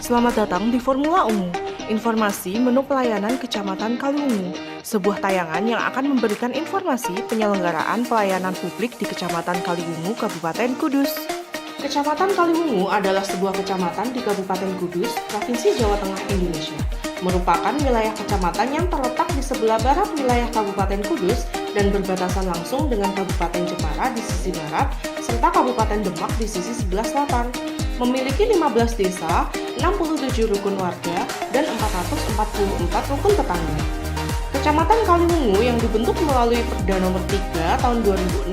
Selamat datang di Formula Ungu, informasi menu pelayanan Kecamatan Kaliwungu, sebuah tayangan yang akan memberikan informasi penyelenggaraan pelayanan publik di Kecamatan Kaliwungu, Kabupaten Kudus. Kecamatan Kaliwungu adalah sebuah kecamatan di Kabupaten Kudus, Provinsi Jawa Tengah, Indonesia. Merupakan wilayah kecamatan yang terletak di sebelah barat wilayah Kabupaten Kudus dan berbatasan langsung dengan Kabupaten Jepara di sisi barat, serta Kabupaten Demak di sisi sebelah selatan. Memiliki 15 desa, 67 rukun warga, dan 444 rukun tetangga. Kecamatan Kaliwungu yang dibentuk melalui Perda Nomor 3 Tahun 2016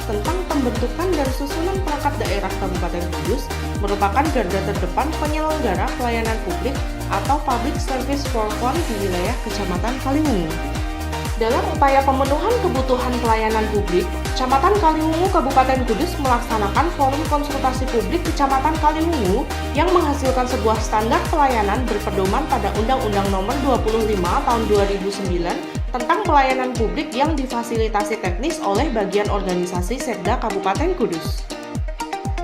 tentang pembentukan dan susunan perangkat daerah Kabupaten Kudus merupakan garda terdepan penyelenggara pelayanan publik atau Public Service Forefront di wilayah Kecamatan Kaliwungu. Dalam upaya pemenuhan kebutuhan pelayanan publik, Kecamatan Kaliwungu Kabupaten Kudus melaksanakan forum konsultasi publik Kecamatan Kaliwungu yang menghasilkan sebuah standar pelayanan berpedoman pada Undang-Undang Nomor 25 Tahun 2009 tentang pelayanan publik yang difasilitasi teknis oleh bagian organisasi Setda Kabupaten Kudus.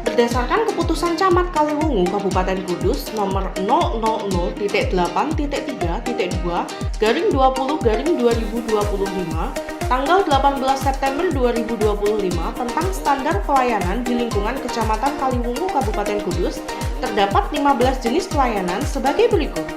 Berdasarkan keputusan Camat Kaliwungu Kabupaten Kudus nomor 000.8.2/20/2025 tanggal 18 September 2025 tentang standar pelayanan di lingkungan Kecamatan Kaliwungu Kabupaten Kudus, terdapat 15 jenis pelayanan sebagai berikut.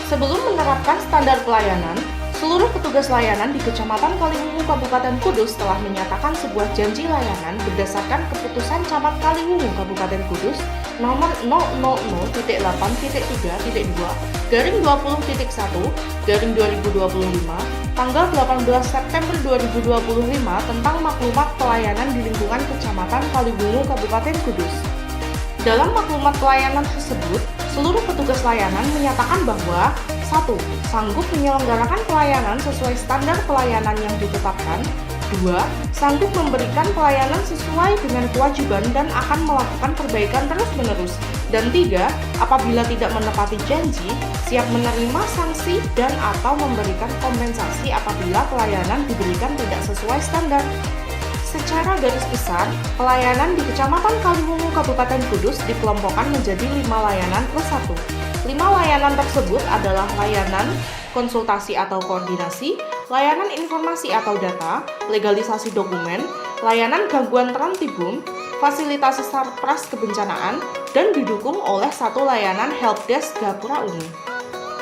Sebelum menerapkan standar pelayanan, seluruh petugas layanan di Kecamatan Kaliwungu Kabupaten Kudus telah menyatakan sebuah janji layanan berdasarkan keputusan Camat Kaliwungu Kabupaten Kudus nomor 000.8.2/20.1/2025 tanggal 18 September 2025 tentang maklumat pelayanan di lingkungan Kecamatan Kaliwungu Kabupaten Kudus. Dalam maklumat pelayanan tersebut, seluruh petugas layanan menyatakan bahwa 1. Sanggup menyelenggarakan pelayanan sesuai standar pelayanan yang ditetapkan. 2. Sanggup memberikan pelayanan sesuai dengan kewajiban dan akan melakukan perbaikan terus-menerus. Dan 3. Apabila tidak menepati janji, siap menerima sanksi dan atau memberikan kompensasi apabila pelayanan diberikan tidak sesuai standar. Secara garis besar, pelayanan di Kecamatan Kaliwungu Kabupaten Kudus dikelompokkan menjadi 5 layanan plus 1. 5 layanan tersebut adalah layanan konsultasi atau koordinasi, layanan informasi atau data, legalisasi dokumen, layanan gangguan terantibum, fasilitasi sarpras kebencanaan, dan didukung oleh 1 layanan helpdesk gapura umum.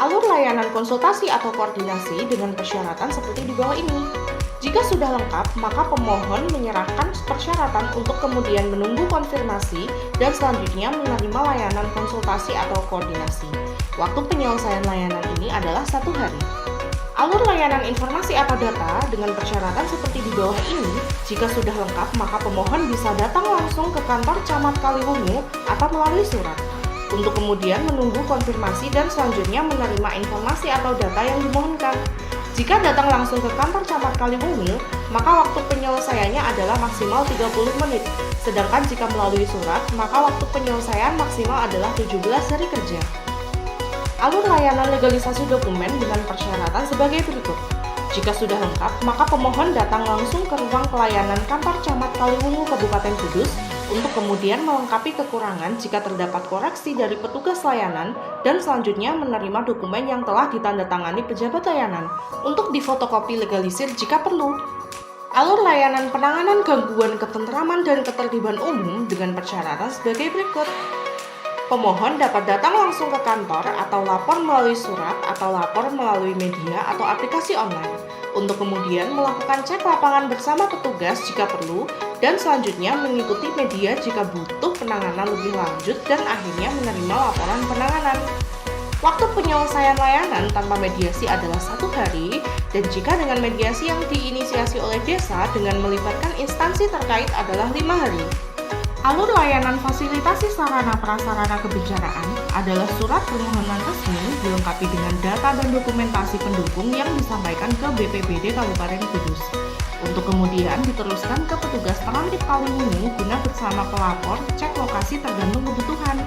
Alur layanan konsultasi atau koordinasi dengan persyaratan seperti di bawah ini. Jika sudah lengkap, maka pemohon menyerahkan persyaratan untuk kemudian menunggu konfirmasi dan selanjutnya menerima layanan konsultasi atau koordinasi. Waktu penyelesaian layanan ini adalah 1 hari. Alur layanan informasi atau data dengan persyaratan seperti di bawah ini, jika sudah lengkap, maka pemohon bisa datang langsung ke kantor Camat Kaliwungu atau melalui surat, untuk kemudian menunggu konfirmasi dan selanjutnya menerima informasi atau data yang dimohonkan. Jika datang langsung ke kantor Camat Kaliwungu, maka waktu penyelesaiannya adalah maksimal 30 menit. Sedangkan jika melalui surat, maka waktu penyelesaian maksimal adalah 17 hari kerja. Alur layanan legalisasi dokumen dengan persyaratan sebagai berikut. Jika sudah lengkap, maka pemohon datang langsung ke ruang pelayanan kantor Camat Kaliwungu Kabupaten Kudus untuk kemudian melengkapi kekurangan jika terdapat koreksi dari petugas layanan dan selanjutnya menerima dokumen yang telah ditandatangani pejabat layanan untuk difotokopi legalisir jika perlu. Alur layanan penanganan gangguan ketentraman dan ketertiban umum dengan persyaratan sebagai berikut. Pemohon dapat datang langsung ke kantor atau lapor melalui surat atau lapor melalui media atau aplikasi online untuk kemudian melakukan cek lapangan bersama petugas jika perlu dan selanjutnya mengikuti media jika butuh penanganan lebih lanjut dan akhirnya menerima laporan penanganan. Waktu penyelesaian layanan tanpa mediasi adalah 1 hari dan jika dengan mediasi yang diinisiasi oleh desa dengan melibatkan instansi terkait adalah 5 hari. Alur layanan fasilitasi sarana prasarana kebencanaan adalah surat permohonan resmi dilengkapi dengan data dan dokumentasi pendukung yang disampaikan ke BPBD Kabupaten Kudus untuk kemudian diteruskan ke petugas terantib Kaliwungu guna bersama pelapor cek lokasi tergantung kebutuhan.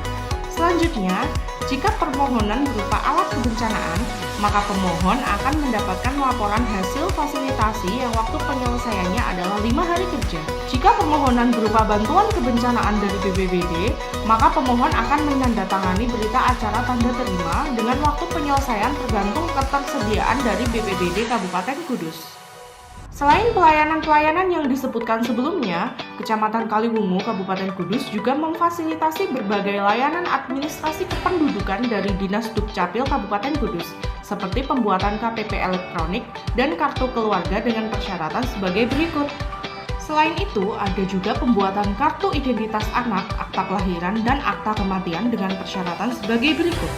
Selanjutnya, jika permohonan berupa alat kebencanaan, maka pemohon akan mendapatkan laporan hasil fasilitasi yang waktu penyelesaiannya adalah 5 hari kerja. Jika permohonan berupa bantuan kebencanaan dari BPBD, maka pemohon akan menandatangani berita acara tanda terima dengan waktu penyelesaian tergantung ketersediaan dari BPBD Kabupaten Kudus. Selain pelayanan-pelayanan yang disebutkan sebelumnya, Kecamatan Kaliwungu, Kabupaten Kudus juga memfasilitasi berbagai layanan administrasi kependudukan dari Dinas Dukcapil Kabupaten Kudus, seperti pembuatan KTP elektronik dan kartu keluarga dengan persyaratan sebagai berikut. Selain itu, ada juga pembuatan kartu identitas anak, akta kelahiran, dan akta kematian dengan persyaratan sebagai berikut.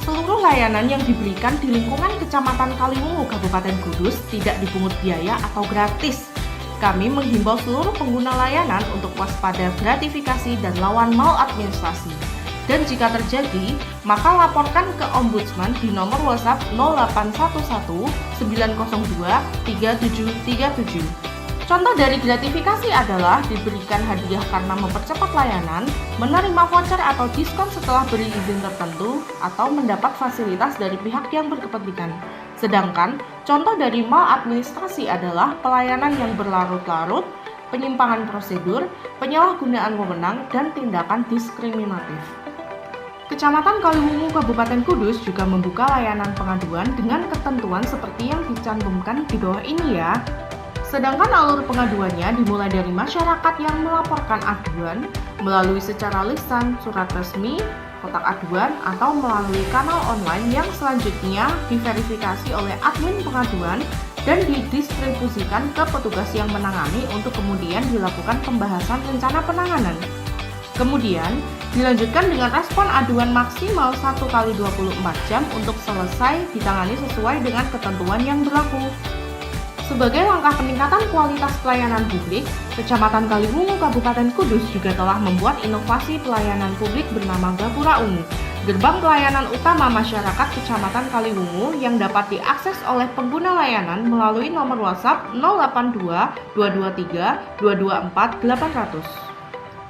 Seluruh layanan yang diberikan di lingkungan Kecamatan Kaliwungu, Kabupaten Kudus tidak dipungut biaya atau gratis. Kami menghimbau seluruh pengguna layanan untuk waspada gratifikasi dan lawan maladministrasi. Dan jika terjadi, maka laporkan ke Ombudsman di nomor WhatsApp 0811 902 3737. Contoh dari gratifikasi adalah diberikan hadiah karena mempercepat layanan, menerima voucher atau diskon setelah beri izin tertentu, atau mendapat fasilitas dari pihak yang berkepentingan. Sedangkan, contoh dari maladministrasi adalah pelayanan yang berlarut-larut, penyimpangan prosedur, penyalahgunaan wewenang, dan tindakan diskriminatif. Kecamatan Kaliwungu, Kabupaten Kudus juga membuka layanan pengaduan dengan ketentuan seperti yang dicantumkan di bawah ini ya. Sedangkan alur pengaduannya dimulai dari masyarakat yang melaporkan aduan melalui secara lisan, surat resmi, kotak aduan, atau melalui kanal online yang selanjutnya diverifikasi oleh admin pengaduan dan didistribusikan ke petugas yang menangani untuk kemudian dilakukan pembahasan rencana penanganan. Kemudian, dilanjutkan dengan respon aduan maksimal 1x24 jam untuk selesai ditangani sesuai dengan ketentuan yang berlaku. Sebagai langkah peningkatan kualitas pelayanan publik, Kecamatan Kaliwungu, Kabupaten Kudus juga telah membuat inovasi pelayanan publik bernama Gapura Ungu, gerbang pelayanan utama masyarakat Kecamatan Kaliwungu yang dapat diakses oleh pengguna layanan melalui nomor WhatsApp 082 223 224 800.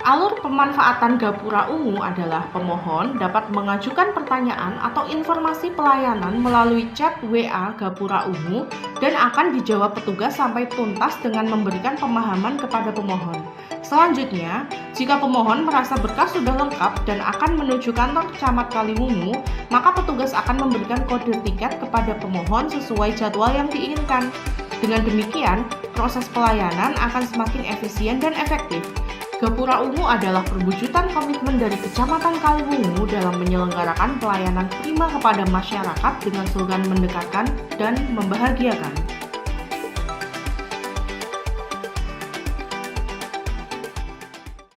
Alur pemanfaatan Gapura Ungu adalah pemohon dapat mengajukan pertanyaan atau informasi pelayanan melalui chat WA Gapura Ungu dan akan dijawab petugas sampai tuntas dengan memberikan pemahaman kepada pemohon. Selanjutnya, jika pemohon merasa berkas sudah lengkap dan akan menuju kantor Camat Kaliwungu, maka petugas akan memberikan kode tiket kepada pemohon sesuai jadwal yang diinginkan. Dengan demikian, proses pelayanan akan semakin efisien dan efektif. Gapura Ungu adalah perwujudan komitmen dari Kecamatan Kaliwungu dalam menyelenggarakan pelayanan prima kepada masyarakat dengan slogan mendekatkan dan membahagiakan.